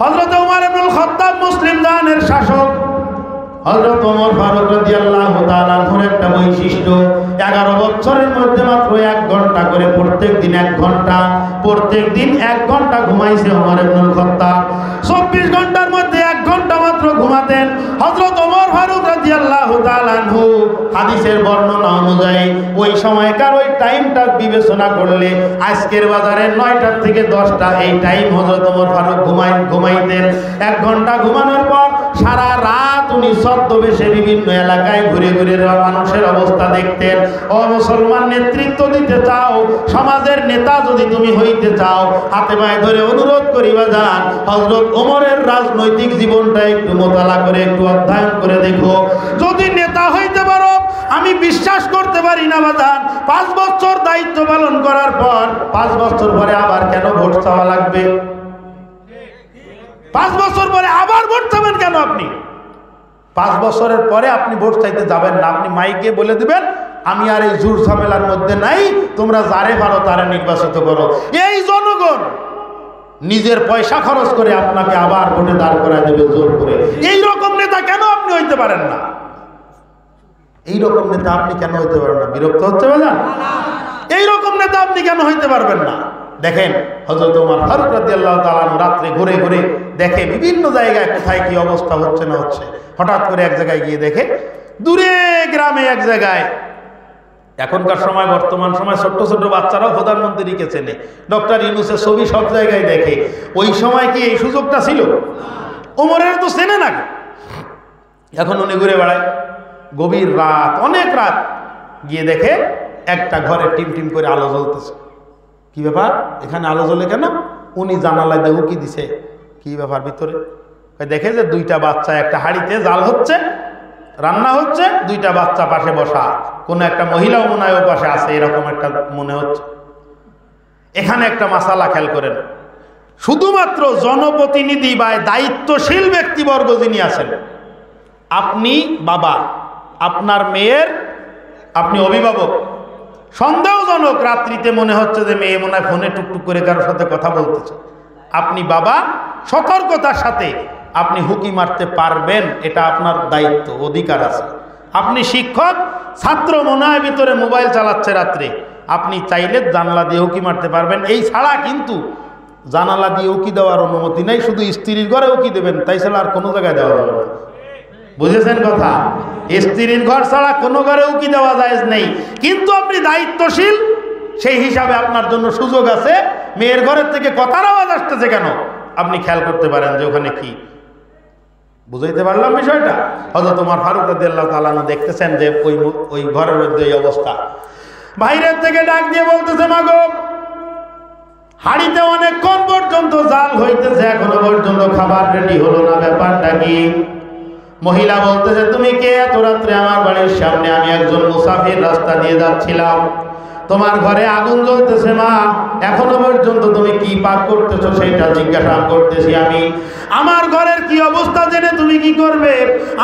হযরত ওমর ইবনুল খাত্তাব মুসলিম জাহানের শাসক। হযরত ওমর ফারুক রাদিয়াল্লাহু তাআলা আনহুর একটা বৈশিষ্ট্য, 11 বছরের মধ্যে মাত্র 1 ঘন্টা করে প্রত্যেকদিন 1 ঘন্টা, প্রত্যেকদিন 1 ঘন্টা ঘুমাইছে ওমর ইবনুল খাত্তাব। 24 ঘন্টার মধ্যে 1 ঘন্টা মাত্র ঘুমাতেন হযরত ওমর ফারুক রাদিয়াল্লাহু তাআলা আনহু। হাদিসের বর্ণনা অনুযায়ী ওই সময়কার ওই টাইমটা বিবেচনা করলে আজকের বাজারে 9টা থেকে 10টা এই টাইম হযরত ওমর ফারুক ঘুমাইতেন। 1 ঘন্টা ঘুমানোর পর সারা রাত উনি ছদ্মবেশে বিভিন্ন এলাকায় ঘুরে ঘুরে মানুষের অবস্থা দেখতেন। ও মুসলমান, নেতৃত্ব দিতে চাও, সমাজের নেতা যদি তুমি হইতে চাও, হাতে পায়ে ধরে অনুরোধ করিবা যান হযরত ওমরের রাজনৈতিক জীবনটা একটু মোতালা করে একটু অধ্যয়ন করে দেখো। যদি নেতা হইতে পারো, আমি বিশ্বাস করতে পারি না বাজান 5 বছর দায়িত্ব পালন করার পর 5 বছর পরে আবার কেন ভোট চাওয়া লাগবে? 5 বছর পরে আবার ভোট চাবেন কেন? আপনি 5 বছরের পরে আপনি ভোট চাইতে যাবেন না। আপনি মাইকে বলে দিবেন আমি আর এই জোর ঝামেলার মধ্যে নাই, তোমরা যারে পারো তারে নির্বাচিত করো। এই জনগণ নিজের পয়সা খরচ করে আপনাকে আবার ভোটে দাঁড় করায় দেবে জোর করে। এই রকম নেতা কেন আপনি হইতে পারেন না? এই রকম নেতা আপনি কেন হইতে পারেন না? বিরক্ত হচ্ছে না? এই রকম নেতা আপনি কেন হইতে পারবেন না? দেখেন হযরত ওমর ফারুক রাদিয়াল্লাহু তাআলা রাত্রে ঘুরে ঘুরে দেখে বিভিন্ন জায়গায় কোথায় কি অবস্থা হচ্ছে না হচ্ছে। হঠাৎ করে এক জায়গায় গিয়ে দেখে দূরে গ্রামে এক জায়গায়, এখনকার সময় বর্তমান সময় ছোট্ট ছোট্ট বাচ্চারাও প্রধানমন্ত্রীকে চেনে, ডক্টর ইউনূসের ছবি সব জায়গায় দেখে। ওই সময় কি এই সুযোগটা ছিল? ওমরের তো চেনে না। এখন উনি ঘুরে বেড়ায়, গভীর রাত, অনেক রাত গিয়ে দেখে একটা ঘরে টিম টিম করে আলো জ্বলতেছে। কি ব্যাপার, এখানে আলো জ্বলে কেন? উনি জানালায় দিয়ে উকি দিছে, কি ব্যাপার ভিতরে? দেখে যে 2টা বাচ্চা একটা হাঁড়িতে জাল হচ্ছে, রান্না হচ্ছে, 2টা বাচ্চা পাশে বসা, কোনো একটা মহিলাও মনে হয় ও পাশে আছে, এরকম একটা মনে হচ্ছে। এখানে একটা মাসালা খেয়াল করেন, শুধুমাত্র জনপ্রতিনিধি বা দায়িত্বশীল ব্যক্তিবর্গ যিনি আছেন, আপনি বাবা, আপনার মেয়ের, আপনি অভিভাবক, সন্দেহজনক রাত্রিতে মনে হচ্ছে যে মেয়ে মনে হয় ফোনে টুকটুক করে কারোর সাথে কথা বলতেছে, আপনি বাবা সতর্কতার সাথে আপনি হুকি মারতে পারবেন, এটা আপনার দায়িত্ব, অধিকার আছে। আপনি শিক্ষক, ছাত্র মনে হয় ভিতরে মোবাইল চালাচ্ছে রাত্রে, আপনি চাইলে জানালা দিয়ে উকি মারতে পারবেন। এই ছাড়া কিন্তু জানালা দিয়ে উকি দেওয়ার অনুমতি নেই, শুধু স্ত্রীর ঘরে উকি দেবেন, তাই ছাড়া আর কোনো জায়গায় দেওয়া যাবে না। বুঝেছেন কথা? স্ত্রীর ঘর ছাড়া কোনো ঘরে উকি দেওয়া জায়েজ নেই। কিন্তু আপনি দায়িত্বশীল, সেই হিসাবে আপনার জন্য সুযোগ আছে। মেয়ের ঘরের থেকে কথার আওয়াজ আসতেছে কেন, আপনি খেয়াল করতে পারেন যে ওখানে কি। বুঝাইতে পারলাম বিষয়টা? হযরত ওমর ফারুক রাদিয়াল্লাহু তাআলা দেখতেছেন যে ওই ঘরের মধ্যে এই অবস্থা। বাইরের থেকে ডাক দিয়ে বলতেছে, মাগো, হাড়িতে অনেকক্ষণ পর্যন্ত জাল হইতেছে, এখনো পর্যন্ত খাবার রেডি হলো না, ব্যাপারটা কি? মহিলা বলতেছে, তুমি কে? এত রাত্রে আমার বাড়ির সামনে, আমি একজন মুসাফির, রাস্তা দিয়ে যাচ্ছিলাম, তোমার ঘরে আগুন জ্বলতেছে মা, এখনো পর্যন্ত তুমি কি পাক করতেছো সেটা জিজ্ঞাসা করতেছি আমি। আমার ঘরের কি অবস্থা জেনে তুমি কি করবে?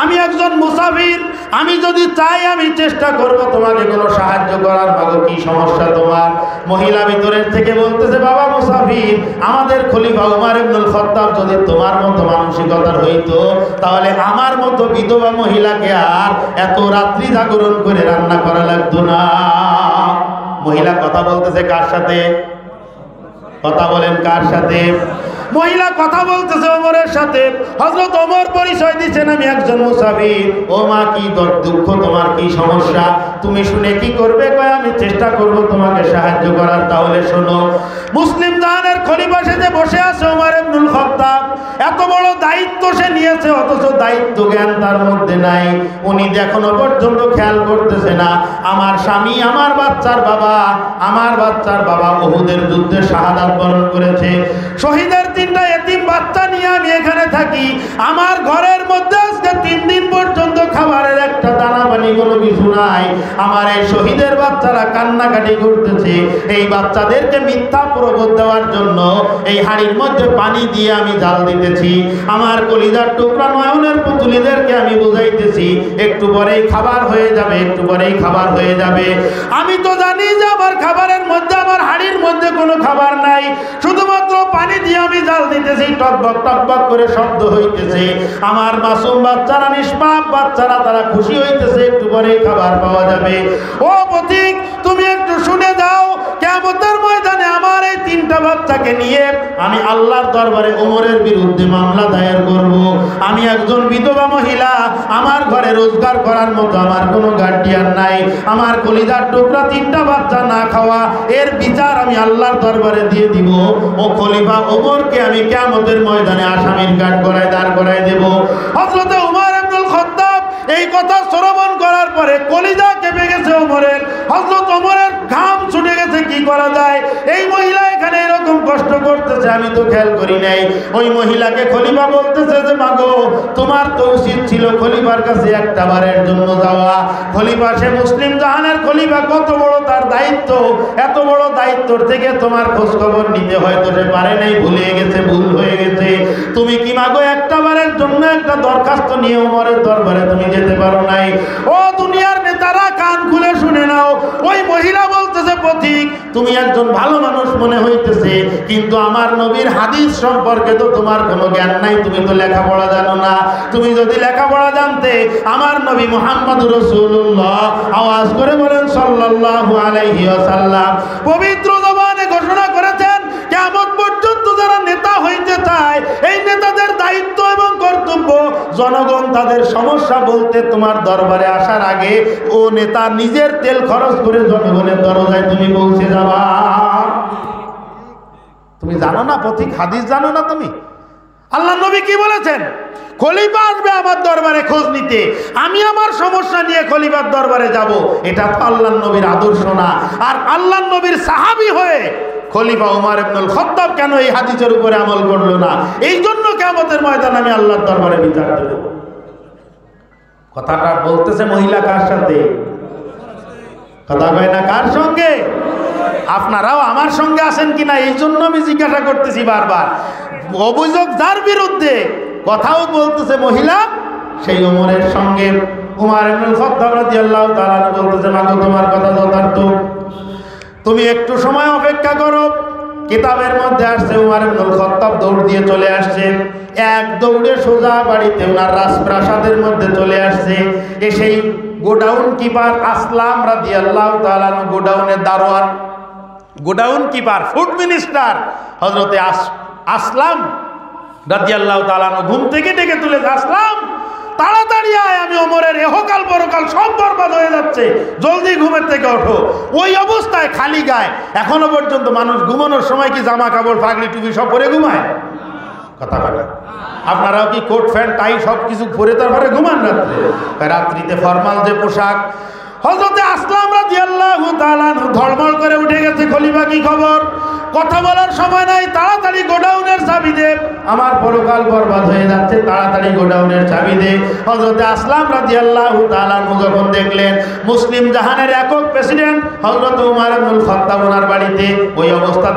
আমি একজন মুসাফির, আমি যদি চাই আমি চেষ্টা করব তোমাকে কোনো সাহায্য করার। মাগো, কি সমস্যা তোমার? মহিলা ভিতরের থেকে বলতেছে, বাবা মুসাফির, আমাদের খলিফা উমর ইবনুল খাত্তাব যদি তোমার মতো মানসিকতার হইতো, তাহলে আমার মতো বিধবা মহিলাকে আর এত রাত্রি জাগরণ করে রান্না করা লাগতো না। মহিলা কথা বলতেছে কার সাথে? কথা বলেন, কার সাথে? মহিলা কথা বলতেছে ওমরের সাথে। হযরত ওমর পরিচয় দিচ্ছেন, আমি একজন মুসাফির। ও মা, কি দুঃখ তোমার, কি সমস্যা? তুমি শুনে কি করবে? কয়, আমি চেষ্টা করব তোমাকে সাহায্য করার। তাহলে শোনো, মুসলিম জাহানের খলিফা সেজে বসে আছে ওমর ইবনুল খাত্তাব। এত বড় দায়িত্ব সে নিয়েছে, অথচ দায়িত্ব জ্ঞান তার মধ্যে নাই। উনি এখনো পর্যন্ত খেয়াল করতেছে না, আমার স্বামী, আমার বাচ্চার বাবা উহুদের যুদ্ধে শাহাদাত বরণ করেছে। শহীদের 3টা এতিম বাচ্চা নিয়ে আমি এখানে থাকি, আমার ঘরের মধ্যে আজকে 3 দিন পর্যন্ত খাবারের একটা দানা পানি কোনো কিছু নাই। আমার এই শহীদের বাচ্চারা কান্নাকাটি করতেছে, এই বাচ্চাদেরকে মিথ্যা প্রবোধ দেওয়ার জন্য এই হাড়ির মধ্যে পানি দিয়ে আমি জাল দিতেছি। আমার কলিজার টুকরা নয়নের পুতুলিদেরকে আমি বুঝাইতেছি একটু পরেই খাবার হয়ে যাবে, একটু পরেই খাবার হয়ে যাবে। আমি তো জানি যে আমার খাবারের মধ্যে, আমার হাড়ির মধ্যে কোনো খাবার নাই, শুধুমাত্র পানি দিয়ে আমি জাল দিতেছি, টকবক টকবক করে শব্দ হইতেছে। আমার মাসুম বাচ্চারা, নিষ্পাপ বাচ্চারা, তারা খুশি হইতেছে একটু পরেই খাবার পাওয়া যাবে। ও পথিক, তুমি একটু শুনে যাও, কিয়ামতের ময়দানে আমার এই 3টা বাচ্চাকে নিয়ে আমি আল্লাহর দরবারে ওমরের বিরুদ্ধে মামলা দায়ের করব। আমি একজন বিধবা মহিলা, আমার ঘরে রোজগার করার মতো আমার কোনো গার্ডিয়ান নাই, আমার কলিজার টুকরা 3টা বাচ্চা না খাওয়া, এর বিচার আমি আল্লাহর দরবারে দিয়ে দিব। ও খলিফা ওমরকে আমি কিয়ামতের ময়দানে আসামির কাঠ করায় দাঁড় করায় দেব। হযরত ওমর ইবনুল খাত্তাব এই কথা শ্রবণ করার পরে কলিজা কেঁপে গেছে ওমরের। হযরত ওমরের ঘাম ছুটে গেছে, কি করা যায়? এই মহিলা এখানে এরকম কষ্ট করতেছে, আমি তো খেয়াল করি নাই। ওই মহিলাকে খলিফা বলতেছে যে মাগো, তোমার তো উচিত ছিল খলিফার কাছে একটা বারের জন্য যাওয়া। খলিফা, সে মুসলিম জাহানের খলিফা, কত বড় তার দায়িত্ব, এত বড় দায়িত্বর থেকে তোমার খোঁজ খবর নিতে হয়তো সে পারে নাই, ভুলে গেছে, ভুল হয়ে গেছে। তুমি কি মাগো একটা বারের জন্য একটা দরখাস্ত নিয়ে ওমরের দরবারে তুমি যেতে পারো নাই? ও দুনিয়ার নেতারা, কান খুলে শুনে নাও। ওই মহিলা বলতেছে, পথিক, তুমি একজন ভালো মানুষ মনে হইতেছে, কিন্তু আমার নবীর হাদিস সম্পর্কে তো তোমার কোনো জ্ঞান নাই, তুমি তো লেখাপড়া জানো না। তুমি যদি লেখাপড়া জানতে, আমার নবী মুহাম্মদুর রাসূলুল্লাহ, আওয়াজ করে বলেন সাল্লাল্লাহু আলাইহি ওয়াসাল্লাম, পবিত্র জবানে ঘোষণা করেছেন, কিয়ামত পর্যন্ত যারা নেতা হইতে চায়, এই নেতাদের দায়িত্ব এবং কর্তব্য, জনগণ তাদের সমস্যা বলতে তোমার দরবারে আসার আগে ও নেতা নিজের তেল খরচ করে জনগণের দরজায় তুমি পৌঁছে যাবা। তুমি জানো না পথিক, হাদিস জানো না তুমি? আল্লাহ নবী কি বলেছেন? খলিফা আসবে আমার দরবারে খোঁজ নিতে, আমি আমার সমস্যা নিয়ে খলিফার দরবারে যাব। এটা তো আল্লাহ নবীর আদর্শ না। আর আল্লাহ নবীর সাহাবী হয়ে খলিফা ওমর ইবনুল খাত্তাব কেন এই হাদিসের উপরে আমল করলো না? এই জন্য কিয়ামতের ময়দানে আমি আল্লাহর দরবারে বিচার দেব। কথাটা বলতেছে মহিলা কার সাথে? কথা কয় না কার সঙ্গে? আপনারাও আমার সঙ্গে আছেন কিনা এই জন্য আমি জিজ্ঞাসা করতেছি বারবার। অভিযোগ যার বিরুদ্ধে, কথাও বলতেছে মহিলা, সেই ওমরের সঙ্গে। ওমর ইবনুল খাত্তাব রাদিয়াল্লাহু তাআলা বলতেছে, মাগো তোমার কথা যথার্থ, তুমি একটু সময় অপেক্ষা করো। কিতাবের মধ্যে আসছে ওমর ইবনুল খাত্তাব দৌড় দিয়ে চলে আসছে, এক দৌড়ে সোজা বাড়িতে ওনার রাজপ্রাসাদের মধ্যে চলে আসছে। এসেই গোডাউন কিপার আসলাম রাদিয়াল্লাহু তাআলা, গোডাউনের দারোয়ান, গোডাউন কিপার, ফুড মিনিস্টার হযরতে আসলাম রাদিয়াল্লাহু তাআলা ঘুম থেকে ডেকে তুলেছে, আসলাম তাড়াতাড়ি আয়, আমি ওমরের এহকাল পরকাল সব বরবাদ হয়ে যাচ্ছে, জলদি ঘুমের থেকে ওঠো। ওই অবস্থায় খালি গায়ে, এখনো পর্যন্ত মানুষ ঘুমানোর সময় কি জামা কাপড় পাগড়ি টুপি সব পরে ঘুমায়? কথা বলে আপনারাও কি কোট প্যান্ট টাই সব কিছু পরে তারপরে ঘুমান রাত্রে? রাত্রিতে ফরমাল যে পোশাক। হযরতে আসলাম রাদিয়াল্লাহু তাআলা ধড়মড় করে উঠে গেছে, খলিফা কি খবর? কথা বলার সময় নাই, তাড়াতাড়ি গোডাউনের চাবি দে, আমার পরকাল বরবাদ হয়ে যাচ্ছে, তাড়াতাড়ি গোডাউনের চাবি দে। হযরতে আসলাম রাদিয়াল্লাহু তাআলা যখন দেখলেন মুসলিম জাহানের একক প্রেসিডেন্ট হযরত ওমর ইবনুল খাত্তাব ওনার বাড়িতে, ওই অবস্থা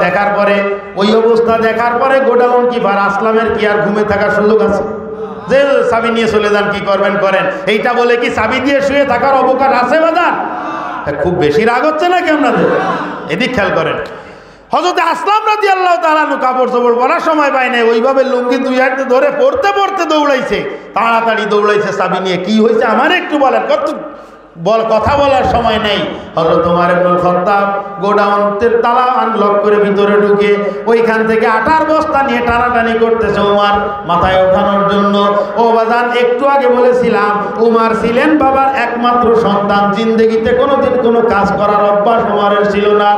দেখার পরে গোডাউন কিপার আসলামের কি আর ঘুমে থাকার সুযোগ আছে? যে চাবি নিয়ে চলে যান, কি করবেন করেন, এইটা বলে কি চাবি দিয়ে শুয়ে থাকার অবকাশ আছে বাজার? খুব বেশি রাগ হচ্ছে নাকি আপনাদের? এদিক খেয়াল করেন। হযরতে আসলাম রাদিয়াল্লাহু তাআলা কাপড় চোপড় পরার সময় পায় নাই, ওইভাবে লুঙ্গি দুই হাতে ধরে পড়তে পড়তে দৌড়াইছে, তাড়াতাড়ি দৌড়াইছে চাবি নিয়ে। কি হয়েছে আমার একটু বলেন, কথা বলার সময় নেই। হযরত ওমর ইবনুল খাত্তাব গোডাউনের তালা আনলক করে ভিতরে ঢুকে ওইখান থেকে আটার বস্তা নিয়ে টানাটানি করতেছে ওমর মাথায় ওঠানোর জন্য। ও বাজান, একটু আগে বলেছিলাম ওমর ছিলেন বাবার একমাত্র সন্তান, জিন্দেগিতে কোনোদিন কোনো কাজ করার অভ্যাস ওমরের ছিল না।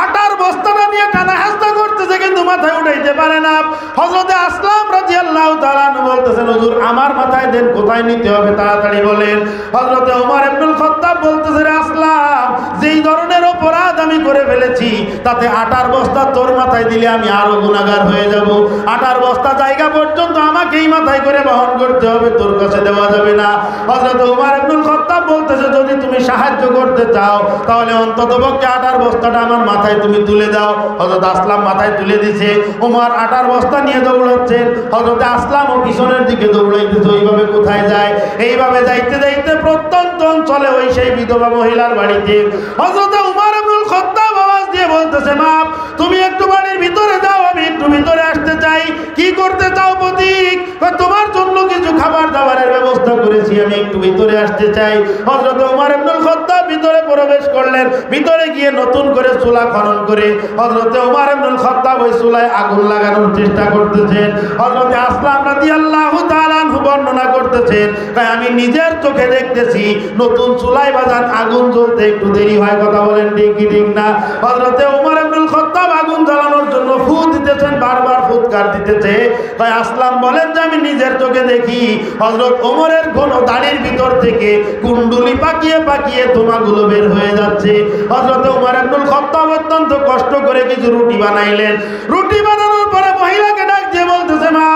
আটার বস্তাটা নিয়ে টানা হেস্তা করতেছে, কিন্তু মাথায় উঠাইতে পারে না। হযরতে আসলাম রাদিয়াল্লাহু তাআলা বলতেছেন, হুজুর আমার মাথায় দেন, কোথায় নিতে হবে তাড়াতাড়ি বলেন। হযরত ওমর ইবনুল খাত্তাব বলতেছে, রে আসলাম, যেই ধরনের অপরাধ আমি করে ফেলেছি তাতে আটার বস্তা তোর মাথায় দিলে আমি আরো গুনাহগার হয়ে যাব। আটার বস্তা জায়গা পর্যন্ত আমাকেই মাথায় করে বহন করতে হবে, তোর কাছে দেওয়া যাবে না। হযরত ওমর ইবনুল খাত্তাব বলতেছে, যদি তুমি সাহায্য করতে চাও তাহলে অন্ততপক্ষে আটার বস্তাটা আমার মাথায় তুমি তুলে দাও। হযরত আসলাম মাথায় তুলে দিছে। ওমর আটার বস্তা নিয়ে দৌড়াচ্ছেন, হযরত আসলাম ও পিছনের দিকে দৌড়াইতেছে। ওইভাবে কোথায় যায়? এইভাবে যাইতে যাইতে প্রত্যন্ত অঞ্চলে ওই সেই বিধবা মহিলার বাড়িতে হযরত ওমর ইবনুল খাত্তাব আওয়াজ দিয়ে বলতেছে, মা তুমি একটু বাড়ির ভিতরে যাও, আমি একটু ভিতরে আসতে চাই। কি করতে চাও প্রতীক? তোমার জন্য কিছু খাবার দাবারের ব্যবস্থা করেছি, আমি একটু ভিতরে আসতে চাই। হযরত ওমর ইবনুল খাত্তাব ভিতরে প্রবেশ করলেন। ভিতরে গিয়ে নতুন করে চুলা খনন করে হযরত ওমর ইবনুল খাত্তাব ওই চুলায় আগুন লাগানোর চেষ্টা করতেছেন। হযরত আসলাম রাদিয়াল্লাহু তাআলা আনহু বর্ণনা করতেছেন, তাই আমি নিজের চোখে দেখতেছি নতুন চুলায় বাজান আগুন জ্বলতে একটু দেরি হয়। কথা বলেন ঠিক কি ঠিক না? হযরত ওমর ইবনুল খাত্তাব আগুন জ্বালানোর জন্য ফু দিতেছেন, বারবার ফুৎকার দিতেছে। তাই আসলাম বলেন যে আমি নিজের চোখে দেখি হযরত ওমরের ঘন দাড়ির ভিতর থেকে কুণ্ডুলি পাকিয়ে পাকিয়ে ধোঁয়াগুলো বের হয়ে যাচ্ছে। হযরত ওমর ইবনুল খাত্তাব অত্যন্ত কষ্ট করে কিছু রুটি বানাইলেন। রুটি বানানোর পরে মহিলাকে ডাক দিয়ে বলতেছে, মা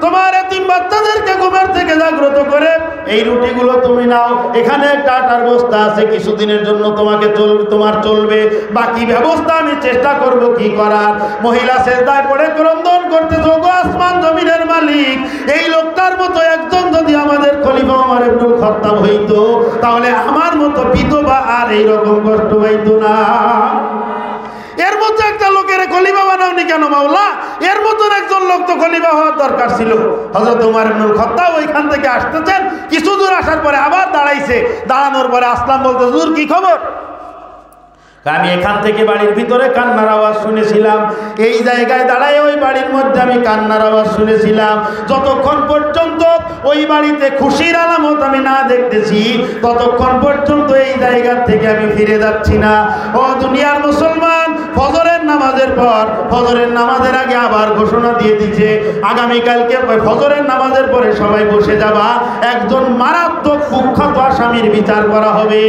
তোমার এতিম বাচ্চাদেরকে ঘুমের থেকে জাগ্রত করে এই রুটিগুলো তুমি নাও, এখানে একটা আটার বস্তা আছে, কিছুদিনের জন্য তোমার চলবে, বাকি ব্যবস্থা আমি চেষ্টা করব কি করার। মহিলা সেজদায় পড়ে ক্রন্দন করতেছে, ওগো আসমান জমিনের মালিক, এই লোকটার মতো একজন যদি আমাদের খলিফা ওমর ইবনুল খাত্তাব হইতো তাহলে আমার মতো বিধবা আর এইরকম কষ্ট হইতো না। এর মধ্যে একটা লোকের খলিফা বানাওনি কেন মাওলা? এর মতন একজন লোক তো খলিফা হওয়ার দরকার ছিল। হযরত ওমর ইবনুল খাত্তাব ওইখান থেকে আসতেছেন, কিছু দূর আসার পরে আবার দাঁড়াইছে। দাঁড়ানোর পরে আসলাম বলতে, হুজুর কি খবর? আমি এখান থেকে বাড়ির ভিতরে কান্নার আওয়াজ শুনেছিলাম, এই জায়গায় দাঁড়ায় ওই বাড়ির মধ্যে আমি কান্নার আওয়াজ শুনেছিলাম। যতক্ষণ পর্যন্ত ওই বাড়িতে খুশির আলামত আমি না দেখতেছি ততক্ষণ পর্যন্ত এই জায়গা থেকে আমি ফিরে যাচ্ছি না। ও দুনিয়ার মুসলমান, ফজরের নামাজের পর, ফজরের নামাজের আগে আবার ঘোষণা দিয়ে দিচ্ছে, আগামীকালকে ফজরের নামাজের পরে সবাই বসে যাবা, একজন মারাত্মক কুখ্যাত আসামির বিচার করা হবে।